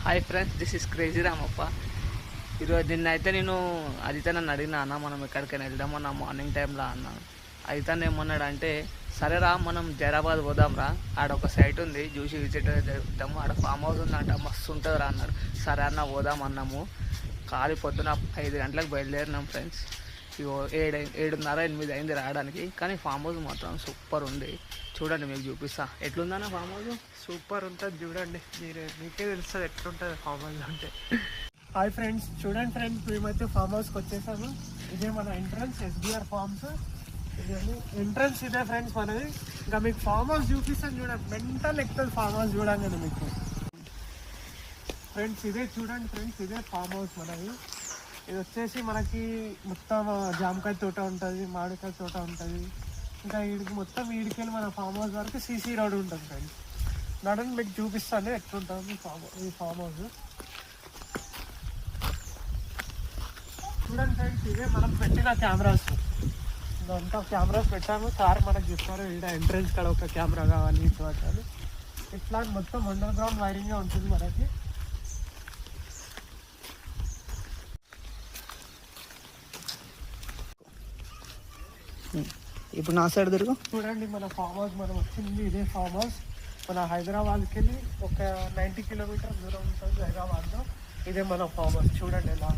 Hi friends, this is crazy Ramappa. ఈరోజు నిన్నైతే నేను అదితే నన్ను అడిగినా అన్న మనం ఎక్కడికైనా వెళ్దామన్నా మార్నింగ్ టైంలో అన్నాను. అయితే ఏమన్నాడు అంటే సరేరా మనం జైరాబాద్ పోదాంరా, ఆడ ఒక సైట్ ఉంది చూసి విజిట్ చేద్దాము, ఆడ ఫామ్ హౌస్ ఉందంట మస్తు ఉంటుందిరా అన్నాడు. సరే అన్న పోదాం అన్నాము. ఖాళీ పొద్దున 5 గంటలకు బయలుదేరినాం ఫ్రెండ్స్. ఇగో 7:30-8 అయింది రావడానికి. కానీ ఫామ్ హౌస్ మాత్రం సూపర్ ఉంది. చూడండి మీకు చూపిస్తా ఎట్లుందన్న ఫామ్ హౌస్. సూపర్ ఉంటుంది చూడండి, మీకే తెలుస్తుంది ఎట్లుంటుంది ఫామ్ హౌస్ అంటే. హాయ్ ఫ్రెండ్స్, చూడండి ఫ్రెండ్స్, మేమైతే ఫామ్ హౌస్కి వచ్చేసాము. ఇదే మన ఎంట్రన్స్, ఎస్బిఆర్ ఫార్మ్స్. ఇదే ఎంట్రన్స్, ఇదే ఫ్రెండ్స్ మనది. ఇంకా మీకు ఫామ్ హౌస్ చూపిస్తాను చూడండి, మెంటల్ ఎక్కుతుంది ఫామ్ హౌస్ చూడంగానే మీకు. ఫ్రెండ్స్ ఇదే చూడండి ఫ్రెండ్స్, ఇదే ఫామ్ హౌస్ మనది. ఇది వచ్చేసి మనకి మొత్తం జామకాయ తోట ఉంటుంది, మామిడికాయ తోట ఉంటుంది. ఇంకా వీడికి మొత్తం వీడికెళ్ళి మన ఫామ్ హౌస్ వరకు సీసీ రోడ్ ఉంటుంది ఫ్రెండ్స్. నడని మీకు చూపిస్తాను ఎట్లుంటుంది ఈ ఫామ్ హౌస్. చూడండి ఫ్రెండ్స్, ఇవే మనం పెట్టిన కెమెరాస్. ఇదంతా కెమెరాస్ పెట్టాము. సార్ మనకు చెప్పారు ఇక్కడ ఎంట్రన్స్ కాడ ఒక కెమెరా కావాలి ఇటు అని. ఇట్లా మొత్తం అండర్ గ్రౌండ్ వైరింగే ఉంటుంది మనకి. ఇప్పుడు నా సైడ్ తిరుగు. చూడండి మన ఫామ్ హౌస్, మనం వచ్చింది ఇదే ఫామ్ హౌస్. మన హైదరాబాద్కి వెళ్ళి ఒక 90 కిలోమీటర్ దూరం ఉంటుంది హైదరాబాద్లో. ఇదే మన ఫామ్ హౌస్ చూడండి ఎలా